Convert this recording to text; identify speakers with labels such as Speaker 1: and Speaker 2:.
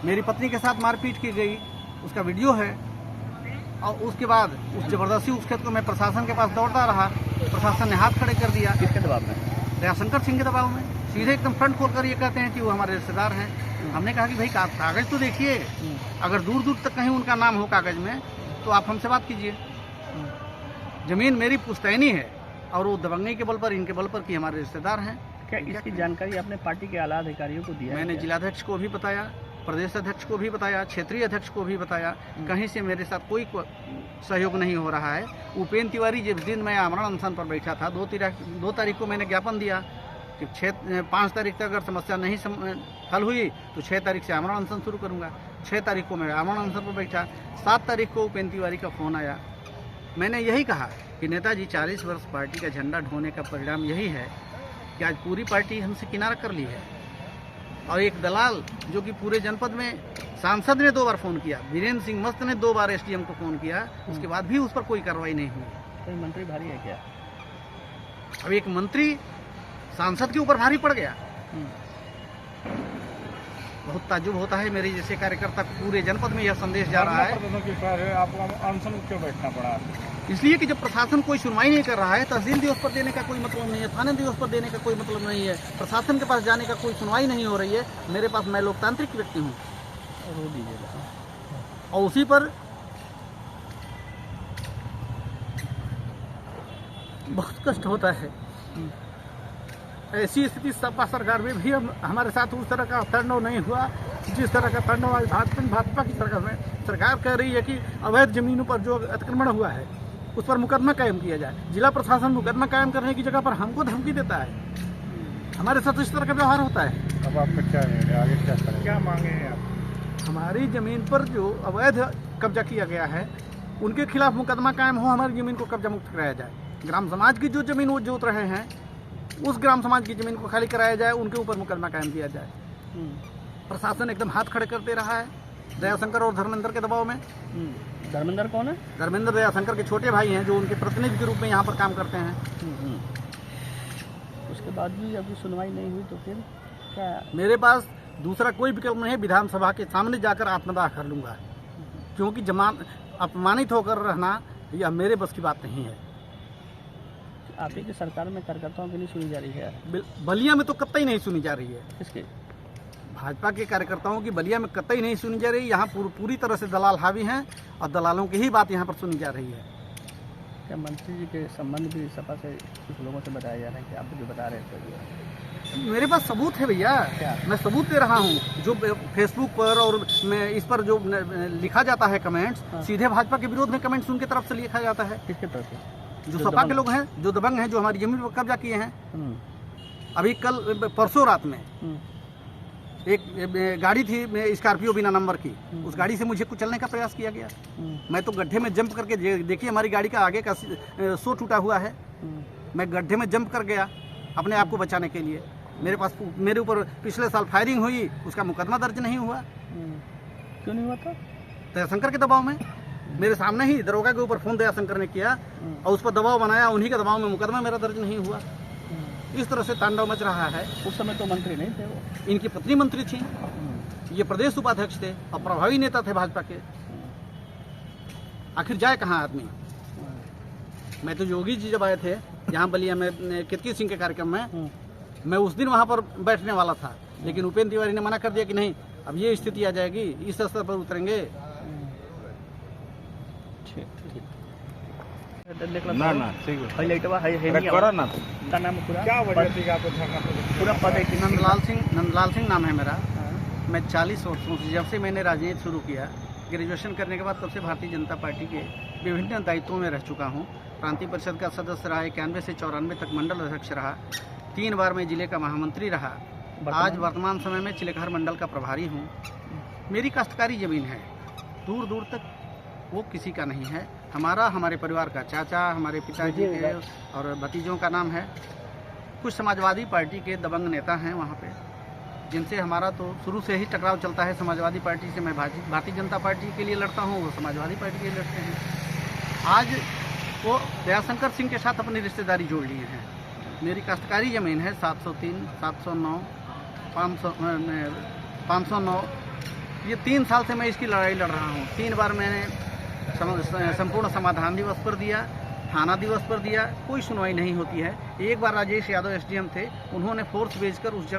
Speaker 1: मेरी पत्नी के साथ मारपीट की गई, उसका वीडियो है। और उसके बाद उस जबरदस्ती उस खेत को मैं प्रशासन के पास दौड़ता रहा, प्रशासन ने हाथ खड़े कर दिया।
Speaker 2: किसके दबाव में?
Speaker 1: दयाशंकर सिंह के दबाव में। सीधे एकदम फ्रंट खोल कर ये कहते हैं कि वो हमारे रिश्तेदार हैं। हमने कहा कि भाई कागज तो देखिए, अगर दूर दूर तक कहीं उनका नाम हो कागज में तो आप हमसे बात कीजिए। जमीन मेरी पुश्तैनी है और वो दबंगई के बल पर, इनके बल पर कि हमारे रिश्तेदार हैं।
Speaker 2: क्या इसकी जानकारी आपने पार्टी के आला अधिकारियों को दिया?
Speaker 1: मैंने जिलाध्यक्ष को भी बताया, प्रदेश अध्यक्ष को भी बताया, क्षेत्रीय अध्यक्ष को भी बताया। कहीं से मेरे साथ कोई सहयोग नहीं हो रहा है। उपेंद्र तिवारी जिस दिन मैं आमरण अनशन पर बैठा था, 2 तारीख को मैंने ज्ञापन दिया कि 5 तारीख तक अगर समस्या नहीं हल हुई तो 6 तारीख से आमरण अनशन शुरू करूंगा। 6 तारीख को मैं आमरण अनशन पर बैठा। 7 तारीख को उपेंद्र तिवारी का फ़ोन आया। मैंने यही कहा कि नेताजी 40 वर्ष पार्टी का झंडा ढोने का परिणाम यही है कि आज पूरी पार्टी हमसे किनारा कर ली है। और एक दलाल जो कि पूरे जनपद में, सांसद ने 2 बार फ़ोन किया, वीरेंद्र सिंह मस्त ने 2 बार एसडीएम को फ़ोन किया, उसके बाद भी उस पर कोई कार्रवाई नहीं हुई।
Speaker 2: कोई मंत्री भारी है क्या?
Speaker 1: अब एक मंत्री सांसद के ऊपर भारी पड़ गया। बहुत ताज्जुब होता है। मेरे जैसे कार्यकर्ता पूरे जनपद में यह संदेश जा रहा है।
Speaker 3: आपको अनशन क्यों बैठना पड़ा?
Speaker 1: इसलिए कि जब प्रशासन कोई सुनवाई नहीं कर रहा है, तहसील दिवस पर देने का कोई मतलब नहीं है, थाने दिवस पर देने का कोई मतलब नहीं है, प्रशासन के पास जाने का कोई सुनवाई नहीं हो रही है। मेरे पास, मैं लोकतांत्रिक व्यक्ति हूँ और उसी पर बहुत कष्ट होता है। ऐसी स्थिति सपा सरकार में भी हमारे साथ उस तरह का तांडव नहीं हुआ जिस तरह का तांडव आज भाजपा की सरकार कह रही है कि अवैध जमीनों पर जो अतिक्रमण हुआ है उस पर मुकदमा कायम किया जाए। जिला प्रशासन मुकदमा कायम करने की जगह पर हमको धमकी देता है। हमारे साथ इस तरह का व्यवहार होता है।
Speaker 3: अब आपका क्या है, आगे क्या करें? क्या मांगे हैं आप?
Speaker 1: हमारी जमीन पर जो अवैध कब्जा किया गया है उनके खिलाफ मुकदमा कायम हो, हमारी जमीन को कब्जा मुक्त कराया जाए। ग्राम समाज की जो जमीन वो जोत रहे हैं उस ग्राम समाज की जमीन को खाली कराया जाए, उनके ऊपर मुकदमा कायम किया जाए। प्रशासन एकदम हाथ खड़े कर दे रहा है दयाशंकर और धर्मेंद्र के दबाव में।
Speaker 2: धर्मेंद्र कौन है?
Speaker 1: धर्मेंद्र दयाशंकर के छोटे भाई हैं जो उनके प्रतिनिधि के रूप में यहाँ पर काम करते हैं।
Speaker 2: उसके बाद भी अभी सुनवाई नहीं हुई तो फिर क्या?
Speaker 1: मेरे पास दूसरा कोई विकल्प नहीं है, विधानसभा के सामने जाकर आत्मदाह कर लूँगा, क्योंकि अपमानित होकर रहना यह मेरे बस की बात नहीं है।
Speaker 2: आप ही की सरकार में कार्यकर्ताओं की नहीं सुनी जा रही है?
Speaker 1: बलिया में तो कतई नहीं सुनी जा रही है।
Speaker 2: किसके?
Speaker 1: भाजपा के कार्यकर्ताओं की बलिया में कतई नहीं सुनी जा रही। यहाँ पूरी तरह से दलाल हावी हैं और दलालों की ही बात यहाँ पर सुनी जा रही है।
Speaker 2: क्या मंत्री जी के संबंध भी सपा से कुछ लोगों से बताया जा रहा है कि आप जो बता रहे थे?
Speaker 1: मेरे पास सबूत है भैया, मैं सबूत दे रहा हूँ। जो फेसबुक पर और इस पर जो लिखा जाता है कमेंट्स, सीधे भाजपा के विरोध में कमेंट्स उनके तरफ से लिखा जाता है।
Speaker 2: किसके तरफ से?
Speaker 1: जो सपा के लोग हैं, जो दबंग हैं, जो हमारी जमीन पर कब्जा किए हैं। अभी परसों रात में एक गाड़ी थी स्कॉर्पियो बिना नंबर की, उस गाड़ी से मुझे कुचलने का प्रयास किया गया। मैं तो गड्ढे में जंप करके, देखिए हमारी गाड़ी का आगे का शो टूटा हुआ है, मैं गड्ढे में जंप कर गया अपने आप को बचाने के लिए। मेरे ऊपर पिछले साल फायरिंग हुई, उसका मुकदमा दर्ज नहीं हुआ।
Speaker 2: क्यों नहीं हुआ था?
Speaker 1: दयाशंकर के दबाव में। मेरे सामने ही दरोगा के ऊपर फोन दयाशंकर ने किया और उस पर दबाव बनाया, उन्हीं के दबाव में मुकदमा मेरा दर्ज नहीं हुआ। इस तरह से तांडव मच रहा है।
Speaker 2: उस समय तो मंत्री नहीं थे वो?
Speaker 1: इनकी पत्नी मंत्री थी, ये प्रदेश उपाध्यक्ष थे और प्रभावी नेता थे भाजपा के। आखिर जाए कहाँ आदमी? मैं तो योगी जी जब आए थे यहाँ बलिया में केतकी सिंह के कार्यक्रम में, मैं उस दिन वहाँ पर बैठने वाला था, लेकिन उपेंद्र तिवारी ने मना कर दिया कि नहीं, अब ये स्थिति आ जाएगी, इस स्तर पर उतरेंगे।
Speaker 3: ना ठीक है,
Speaker 2: हाईलाइटवा है नहीं
Speaker 3: करो ना।
Speaker 2: का नाम पूरा
Speaker 3: क्या वजह थी आपको धरना?
Speaker 2: पूरा पद है कि?
Speaker 1: नंदलाल सिंह नाम है मेरा। मैं 40 वर्षों से, जब से मैंने राजनीति शुरू किया, ग्रेजुएशन करने के बाद तब से भारतीय जनता पार्टी के विभिन्न दायित्वों में रह चुका हूँ। प्रांतीय परिषद का सदस्य रहा, 91 से 94 तक मंडल अध्यक्ष रहा, 3 बार मैं जिले का महामंत्री रहा। आज वर्तमान समय में चिलखहर मंडल का प्रभारी हूँ। मेरी काश्तकारी जमीन है, दूर दूर तक वो किसी का नहीं है। हमारे परिवार का, चाचा, हमारे पिताजी के और भतीजों का नाम है। कुछ समाजवादी पार्टी के दबंग नेता हैं वहाँ पे, जिनसे हमारा तो शुरू से ही टकराव चलता है। समाजवादी पार्टी से मैं भारतीय जनता पार्टी के लिए लड़ता हूँ, वो समाजवादी पार्टी के लिए लड़ते हैं। आज वो दयाशंकर सिंह के साथ अपनी रिश्तेदारी जोड़ लिए हैं। मेरी काश्तकारी ज़मीन है 703, 709, 509, ये 3 साल से मैं इसकी लड़ाई लड़ रहा हूँ। 3 बार मैंने संपूर्ण समाधान दिवस पर दिया, थाना दिवस पर दिया, कोई सुनवाई नहीं होती है। एक बार राजेश यादव एसडीएम थे, उन्होंने फोर्स भेजकर उस जगह